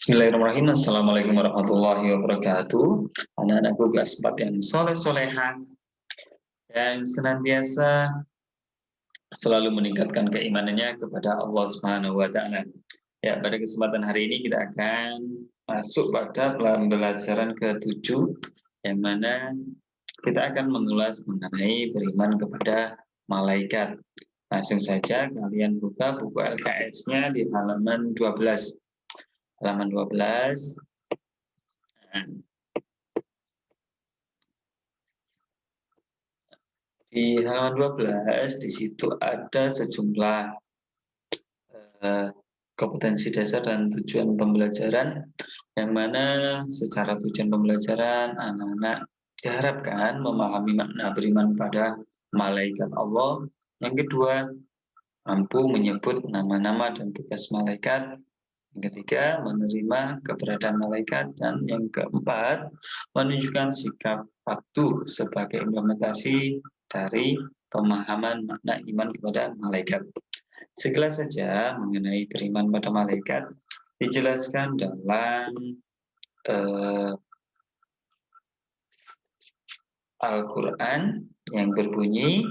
Bismillahirrahmanirrahim. Assalamualaikum warahmatullahi wabarakatuh. Anak-anakku kelas 4 yang soleh-soleha, yang senantiasa selalu meningkatkan keimanannya kepada Allah Subhanahu wa Ta'ala. Ya, pada kesempatan hari ini kita akan masuk pada pembelajaran ke-7, yang mana kita akan mengulas mengenai beriman kepada malaikat. Langsung saja kalian buka buku LKS-nya di halaman 12. Halaman 12. Di halaman 12, di situ ada sejumlah kompetensi dasar dan tujuan pembelajaran, yang mana secara tujuan pembelajaran anak-anak diharapkan memahami makna beriman pada malaikat Allah. Yang kedua, mampu menyebut nama-nama dan tugas malaikat. Yang ketiga, menerima keberadaan malaikat. Dan yang keempat, menunjukkan sikap patuh sebagai implementasi dari pemahaman makna iman kepada malaikat. Sekilas saja mengenai beriman pada malaikat dijelaskan dalam Al-Quran yang berbunyi,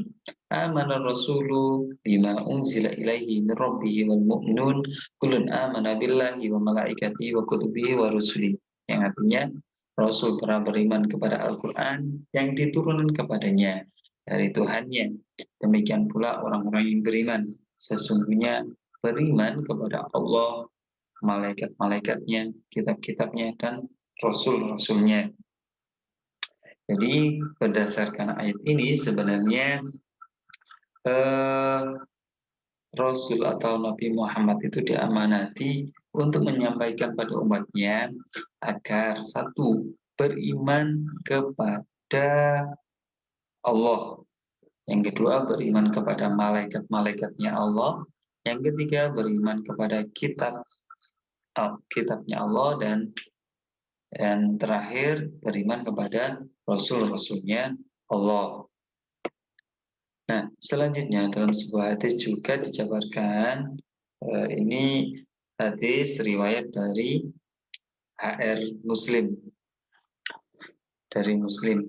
amana rasulu bima unzila ilaihi min rabbihi wal mu'minun kullun amana billahi wa malaikatihi wa kutubihi wa rusuli, yang artinya Rasul pernah beriman kepada Al-Quran yang diturunkan kepadanya dari Tuhannya. Demikian pula orang-orang yang beriman sesungguhnya beriman kepada Allah, malaikat-malaikatnya, kitab-kitabnya, dan rasul-rasulnya. Jadi berdasarkan ayat ini sebenarnya Rasul atau Nabi Muhammad itu diamanati untuk menyampaikan pada umatnya agar satu, beriman kepada Allah. Yang kedua, beriman kepada malaikat-malaikatnya Allah. Yang ketiga, beriman kepada kitabnya Allah. Dan terakhir, beriman kepada Rasul-Rasulnya Allah. Nah, selanjutnya dalam sebuah hadis juga dijabarkan, ini hadis riwayat dari HR Muslim, dari Muslim,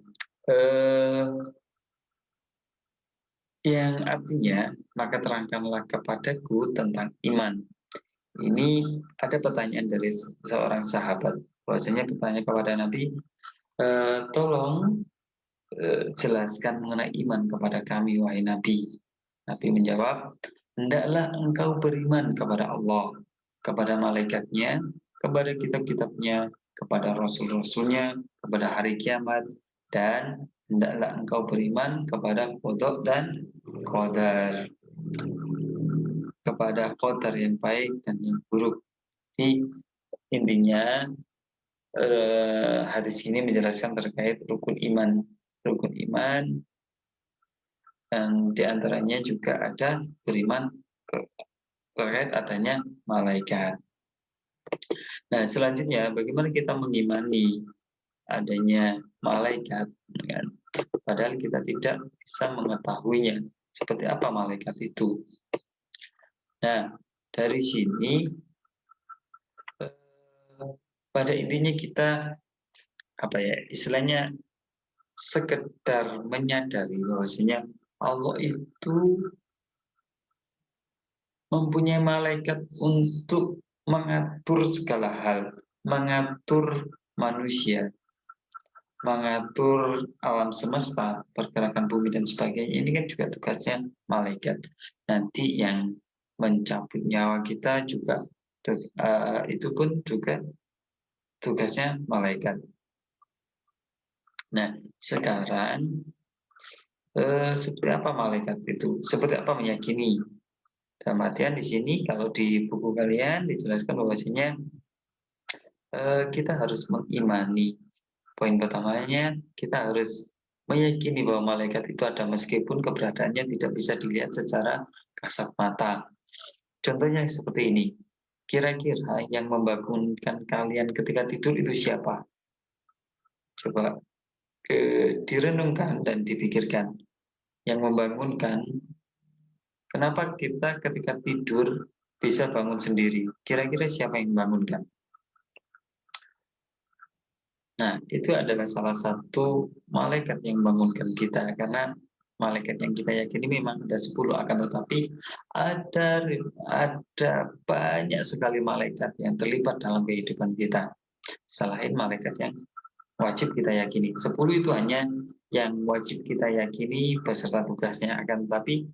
yang artinya, maka terangkanlah kepadaku tentang iman. Ini ada pertanyaan dari seorang sahabat, bahwasanya bertanya kepada Nabi, tolong jelaskan mengenai iman kepada kami, wahai Nabi. Nabi menjawab, hendaklah engkau beriman kepada Allah, kepada malaikatnya, kepada kitab-kitabnya, kepada rasul-rasulnya, kepada hari kiamat, dan hendaklah engkau beriman kepada qada dan qadar, kepada qadar yang baik dan yang buruk. Jadi intinya hadis ini menjelaskan terkait rukun iman. Rukun iman, dan diantaranya juga ada beriman terkait adanya malaikat. Nah, selanjutnya bagaimana kita mengimani adanya malaikat, kan? Padahal kita tidak bisa mengetahuinya seperti apa malaikat itu. Nah, dari sini pada intinya kita istilahnya sekedar menyadari bahwasanya Allah itu mempunyai malaikat untuk mengatur segala hal, mengatur manusia, mengatur alam semesta, pergerakan bumi dan sebagainya. Ini kan juga tugasnya malaikat. Nanti yang mencabut nyawa kita juga itu pun juga tugasnya malaikat. Nah, sekarang seperti apa malaikat itu? Seperti apa meyakini? Dalam artian di sini kalau di buku kalian dijelaskan bahwasanya kita harus mengimani. Poin pertamanya, kita harus meyakini bahwa malaikat itu ada meskipun keberadaannya tidak bisa dilihat secara kasat mata. Contohnya seperti ini. Kira-kira yang membangunkan kalian ketika tidur itu siapa? Coba direnungkan dan dipikirkan. Yang membangunkan, kenapa kita ketika tidur bisa bangun sendiri? Kira-kira siapa yang membangunkan? Nah, itu adalah salah satu malaikat yang membangunkan kita, karena malaikat yang kita yakini memang ada 10, akan tetapi ada ada banyak sekali malaikat yang terlibat dalam kehidupan kita selain malaikat yang wajib kita yakini. 10 itu hanya yang wajib kita yakini beserta tugasnya, akan tetapi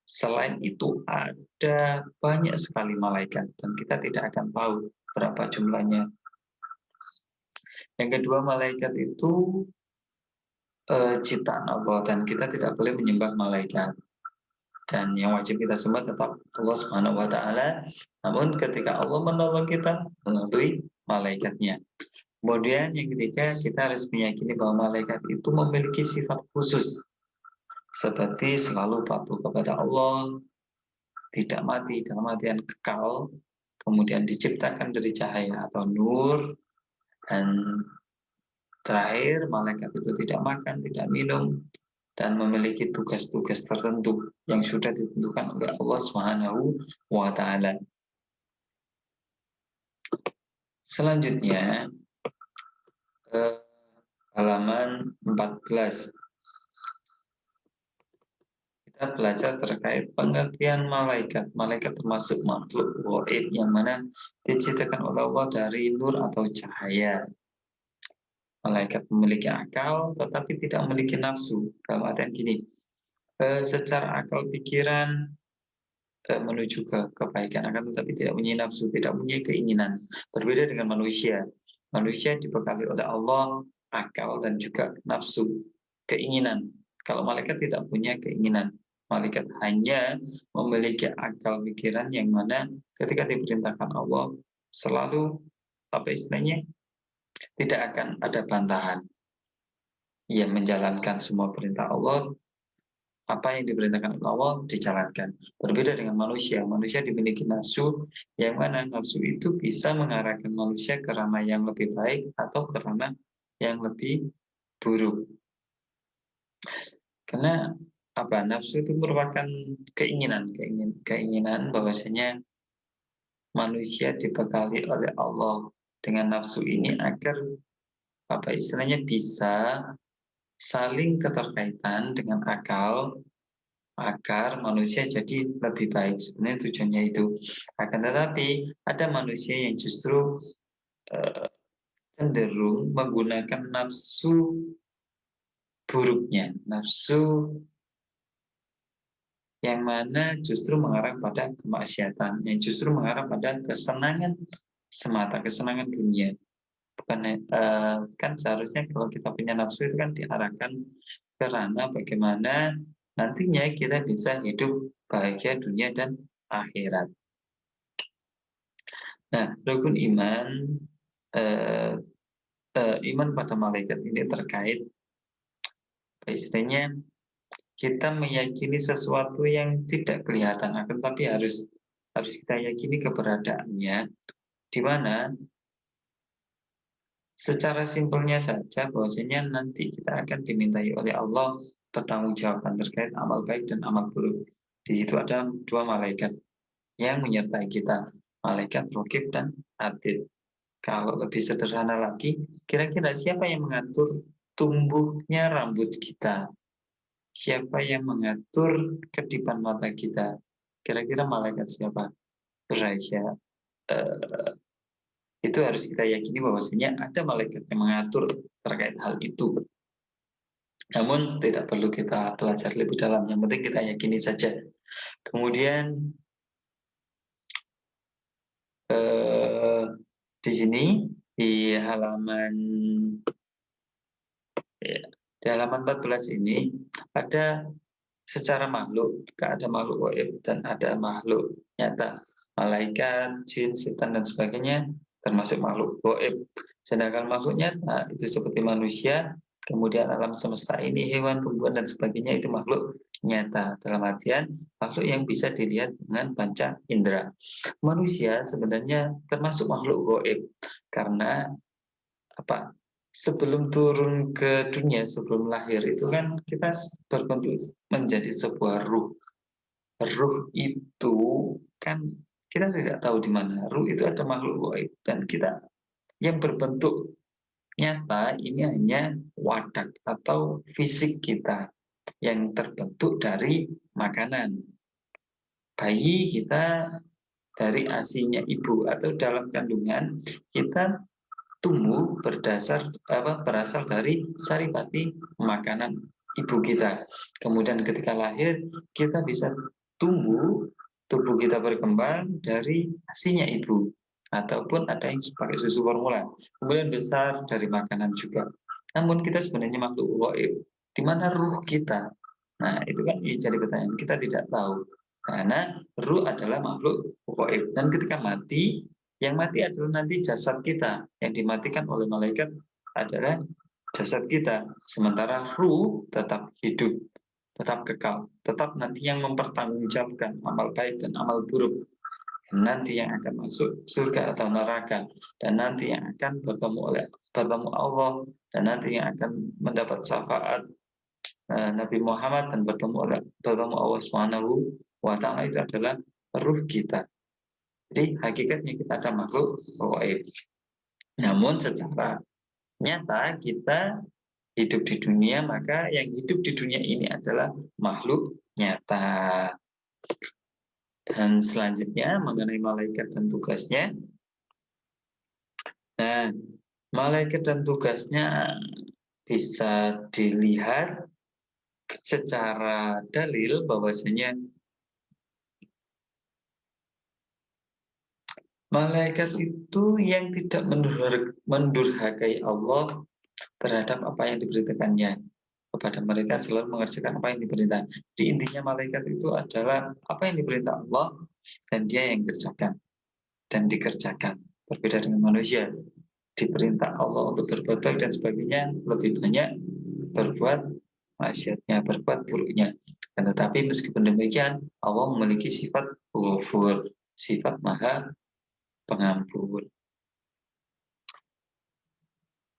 selain itu ada banyak sekali malaikat dan kita tidak akan tahu berapa jumlahnya. Yang kedua, malaikat itu ciptaan Allah dan kita tidak boleh menyembah malaikat. Dan yang wajib kita sembah tetap Allah Subhanahu wa taala. Namun ketika Allah menolong kita melalui malaikatnya. Kemudian yang ketiga, kita harus meyakini bahwa malaikat itu memiliki sifat khusus seperti selalu patuh kepada Allah, tidak mati dalam artian kekal, kemudian diciptakan dari cahaya atau nur, dan terakhir malaikat itu tidak makan, tidak minum, dan memiliki tugas-tugas tertentu yang sudah ditentukan oleh Allah Subhanahu wa taala. Selanjutnya halaman 14. Kita belajar terkait pengertian malaikat. Malaikat termasuk makhluk gaib yang mana diciptakan oleh Allah dari nur atau cahaya. Malaikat memiliki akal tetapi tidak memiliki nafsu. Dalam artian gini, secara akal pikiran menuju ke kebaikan, akan tetapi tidak punya nafsu, tidak punya keinginan. Berbeda dengan manusia. Manusia dibekali oleh Allah akal dan juga nafsu, keinginan. Kalau malaikat tidak punya keinginan. Malaikat hanya memiliki akal pikiran yang mana ketika diperintahkan Allah selalu apa istilahnya tidak akan ada bantahan. Ia menjalankan semua perintah Allah, apa yang diperintahkan Allah dijalankan. Berbeda dengan manusia. Manusia dimiliki nafsu, yang mana nafsu itu bisa mengarahkan manusia ke ranah yang lebih baik atau ke ranah yang lebih buruk. Karena apa? Nafsu itu merupakan keinginan bahwasanya manusia dibekali oleh Allah dengan nafsu ini agar apa istilahnya bisa saling keterkaitan dengan akal agar manusia jadi lebih baik. Sebenarnya tujuannya itu. Akan tetapi ada manusia yang justru cenderung menggunakan nafsu buruknya, nafsu yang mana justru mengarah pada kemaksiatan, yang justru mengarah pada kesenangan semata, kesenangan dunia. Bukan kan seharusnya kalau kita punya nafsu itu kan diarahkan karena bagaimana nantinya kita bisa hidup bahagia dunia dan akhirat. Nah, rukun iman iman pada malaikat ini terkait istilahnya kita meyakini sesuatu yang tidak kelihatan, akan tapi harus kita yakini keberadaannya, di mana secara simpelnya saja bahwasanya nanti kita akan dimintai oleh Allah pertanggungjawaban terkait amal baik dan amal buruk. Di situ ada 2 malaikat yang menyertai kita, malaikat Raqib dan Atid. Kalau lebih sederhana lagi, kira-kira siapa yang mengatur tumbuhnya rambut kita? Siapa yang mengatur kedipan mata kita? Kira-kira malaikat siapa? Raja. Itu harus kita yakini bahwasanya ada malaikat yang mengatur terkait hal itu. Namun tidak perlu kita belajar lebih dalam, yang penting kita yakini saja. Kemudian di sini di halaman 14 ini ada secara makhluk, ada makhluk gaib dan ada makhluk nyata. Malaikat, jin, setan dan sebagainya termasuk makhluk gaib. Sedangkan makhluk nyata itu seperti manusia, kemudian alam semesta ini, hewan, tumbuhan dan sebagainya itu makhluk nyata. Dalam artian makhluk yang bisa dilihat dengan panca indera. Manusia sebenarnya termasuk makhluk gaib karena apa? Sebelum turun ke dunia, sebelum lahir itu kan kita berbentuk menjadi sebuah ruh. Ruh itu kan kita tidak tahu di mana. Ruh itu ada makhluk gaib dan kita yang berbentuk nyata ini hanya wadak atau fisik kita yang terbentuk dari makanan. Bayi kita dari ASI-nya ibu atau dalam kandungan kita tumbuh berasal dari saripati makanan ibu kita. Kemudian ketika lahir kita bisa tumbuh, tubuh kita berkembang dari ASI-nya ibu ataupun ada yang pakai susu formula. Kemudian besar dari makanan juga. Namun kita sebenarnya makhluk gaib. Di mana ruh kita? Nah, itu kan jadi pertanyaan. Kita tidak tahu. Karena ruh adalah makhluk gaib. Dan ketika mati, yang mati adalah nanti jasad kita. Yang dimatikan oleh malaikat adalah jasad kita. Sementara ruh tetap hidup, tetap kekal. Tetap nanti yang mempertanggungjawabkan amal baik dan amal buruk. Nanti yang akan masuk surga atau neraka. Dan nanti yang akan bertemu Allah. Dan nanti yang akan mendapat syafaat Nabi Muhammad dan bertemu Allah Subhanahu wa Ta'ala, itu adalah ruh kita. Jadi hakikatnya kita akan makhluk gaib. Namun secara nyata kita hidup di dunia, maka yang hidup di dunia ini adalah makhluk nyata. Dan selanjutnya mengenai malaikat dan tugasnya. Nah, malaikat dan tugasnya bisa dilihat secara dalil bahwasanya malaikat itu yang tidak mendurhakai Allah terhadap apa yang diberitakannya kepada mereka, selalu mengerjakan apa yang diperintah. Di intinya malaikat itu adalah apa yang diperintah Allah dan dia yang kerjakan dan dikerjakan. Berbeda dengan manusia, diperintah Allah untuk berbuat baik dan sebagainya, lebih banyak berbuat maksiatnya, berbuat buruknya. Dan tetapi meskipun demikian, Allah memiliki sifat Ghafur, sifat Maha Pengampun.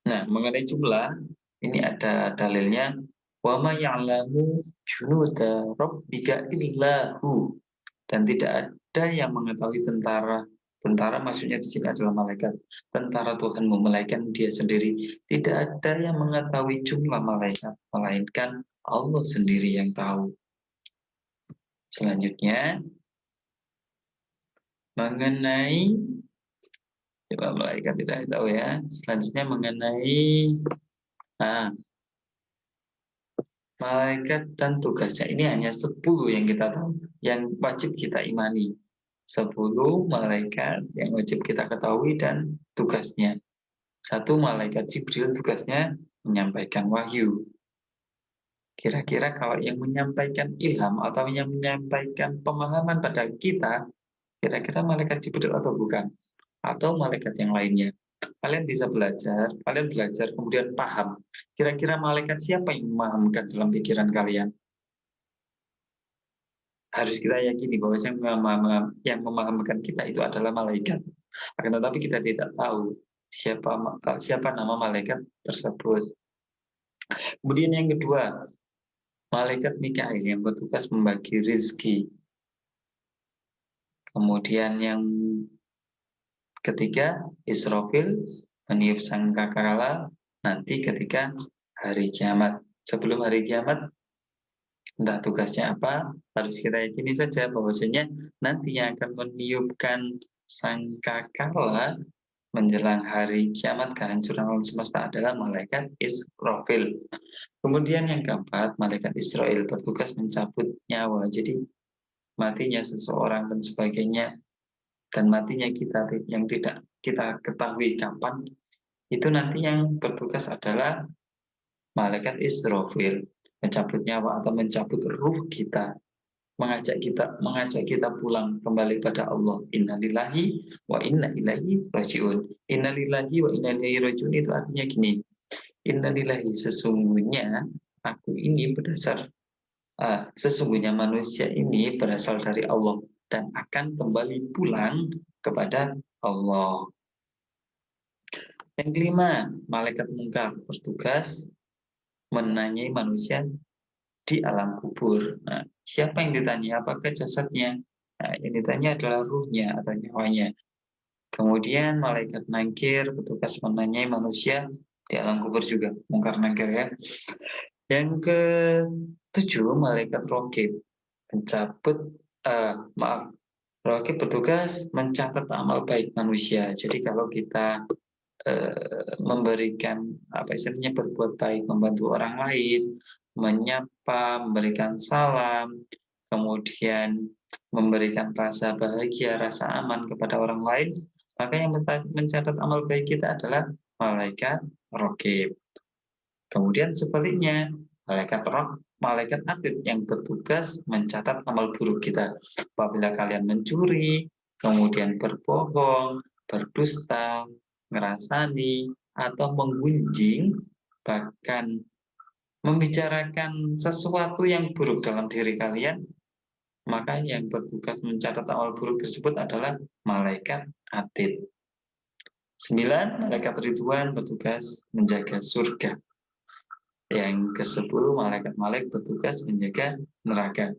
Nah, mengenai jumlah, ini ada dalilnya. Wa ma ya'lamu junuda rabbika illahu. Dan tidak ada yang mengetahui tentara. Tentara maksudnya di sini adalah malaikat. Tentara Tuhan memelainkan dia sendiri. Tidak ada yang mengetahui jumlah malaikat, melainkan Allah sendiri yang tahu. Selanjutnya, mengenai coba malaikat tidak tahu ya. Selanjutnya mengenai malaikat dan tugasnya, ini hanya 10 yang kita tahu, yang wajib kita imani. 10 malaikat yang wajib kita ketahui dan tugasnya. 1, malaikat Jibril tugasnya menyampaikan wahyu. Kira-kira kalau yang menyampaikan ilham atau yang menyampaikan pemahaman pada kita, kira-kira malaikat Jibril atau bukan? Atau malaikat yang lainnya? Kalian bisa belajar, kalian belajar kemudian paham. Kira-kira malaikat siapa yang memahamkan dalam pikiran kalian? Harus kita yakini bahwa yang memahamkan kita itu adalah malaikat. Akan tetapi kita tidak tahu siapa nama malaikat tersebut. Kemudian yang kedua, malaikat Mikail yang bertugas membagi rezeki. Kemudian yang ketiga, Israfil meniup sangkakala nanti ketika hari kiamat. Sebelum hari kiamat, entah tugasnya apa, harus kita yakini saja bahwasanya nanti yang akan meniupkan sangkakala menjelang hari kiamat kehancuran alam semesta adalah malaikat Israfil. Kemudian yang keempat, malaikat Israel bertugas mencabut nyawa. Jadi matinya seseorang dan sebagainya, dan matinya kita yang tidak kita ketahui kapan, itu nanti yang bertugas adalah malaikat Israfil, mencabut nyawa atau mencabut ruh kita, mengajak kita pulang kembali pada Allah. Innalillahi wa inna ilaihi rajiun. Innalillahi wa inna ilaihi rajiun itu artinya gini. Innalillahi, sesungguhnya aku ini sesungguhnya manusia ini berasal dari Allah dan akan kembali pulang kepada Allah. Yang kelima, malaikat mungkar bertugas menanyai manusia di alam kubur. Nah, siapa yang ditanya? Apakah jasadnya? Nah, yang ditanya adalah ruhnya atau nyawanya. Kemudian malaikat nangkir bertugas menanyai manusia di alam kubur juga, mungkar nakir ya. Yang ketujuh, malaikat raqib mencabut, maaf, raqib bertugas mencatat amal baik manusia. Jadi kalau kita memberikan apa istilahnya, berbuat baik, membantu orang lain, menyapa, memberikan salam, kemudian memberikan rasa bahagia, rasa aman kepada orang lain, maka yang mencatat amal baik kita adalah malaikat raqib. Kemudian sebaliknya, malaikat atid yang bertugas mencatat amal buruk kita. Apabila kalian mencuri, kemudian berbohong, berdusta, ngerasani, atau menggunjing, bahkan membicarakan sesuatu yang buruk dalam diri kalian, maka yang bertugas mencatat amal buruk tersebut adalah malaikat atid. 9, malaikat Ridwan bertugas menjaga surga. Yang ke-10, malaikat bertugas menjaga neraka.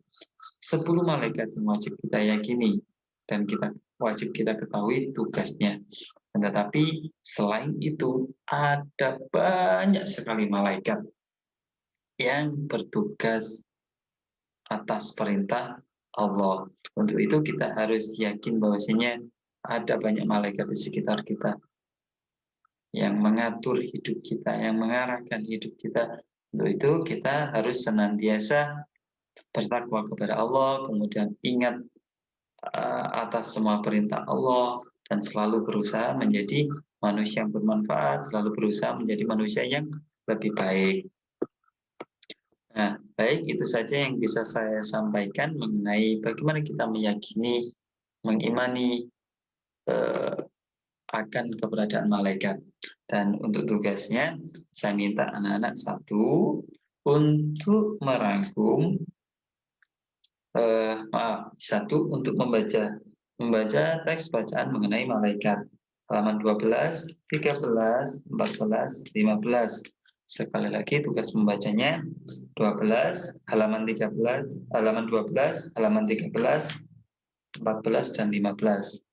10 malaikat yang wajib kita yakini dan wajib kita ketahui tugasnya. Tetapi selain itu ada banyak sekali malaikat yang bertugas atas perintah Allah. Untuk itu kita harus yakin bahwasanya ada banyak malaikat di sekitar kita yang mengatur hidup kita, yang mengarahkan hidup kita. Untuk itu kita harus senantiasa bertakwa kepada Allah, kemudian ingat atas semua perintah Allah, dan selalu berusaha menjadi manusia yang bermanfaat, selalu berusaha menjadi manusia yang lebih baik. Nah, baik, itu saja yang bisa saya sampaikan mengenai bagaimana kita meyakini, mengimani akan keberadaan malaikat. Dan untuk tugasnya, saya minta anak-anak satu untuk merangkum, satu untuk membaca teks bacaan mengenai malaikat. Halaman 12, 13, 14, 15. Sekali lagi tugas membacanya 12, halaman 13, halaman 12, halaman 13, 14, dan 15.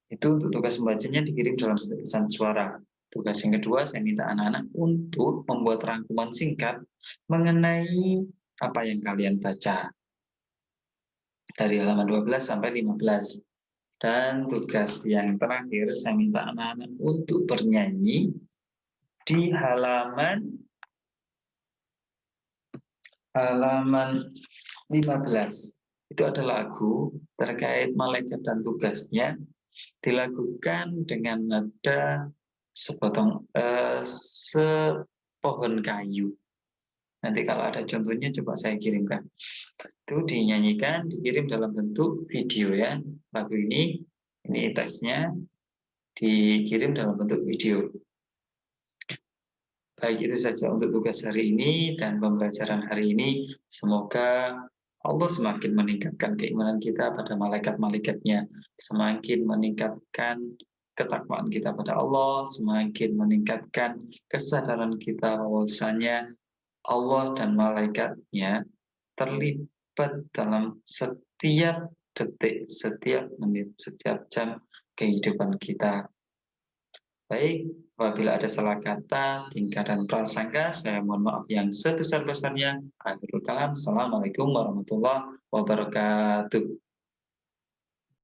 Itu untuk tugas membacanya dikirim dalam bentuk pesan suara. Tugas yang kedua, saya minta anak-anak untuk membuat rangkuman singkat mengenai apa yang kalian baca dari halaman 12 sampai 15. Dan tugas yang terakhir, saya minta anak-anak untuk bernyanyi di halaman 15. Itu adalah lagu terkait malaikat dan tugasnya, dilakukan dengan nada sepohon kayu. Nanti kalau ada contohnya coba saya kirimkan. Itu dinyanyikan, dikirim dalam bentuk video ya. Lagu ini teksnya dikirim dalam bentuk video. Baik, itu saja untuk tugas hari ini dan pembelajaran hari ini. Semoga Allah semakin meningkatkan keimanan kita pada malaikat-malaikatnya, semakin meningkatkan ketakwaan kita pada Allah, semakin meningkatkan kesadaran kita bahwasanya Allah dan malaikatnya terlibat dalam setiap detik, setiap menit, setiap jam kehidupan kita. Baik, apabila ada salah kata, tingkah, dan prasangka, saya mohon maaf yang sebesar-besarnya. Akhirul kalam, Assalamualaikum warahmatullahi wabarakatuh.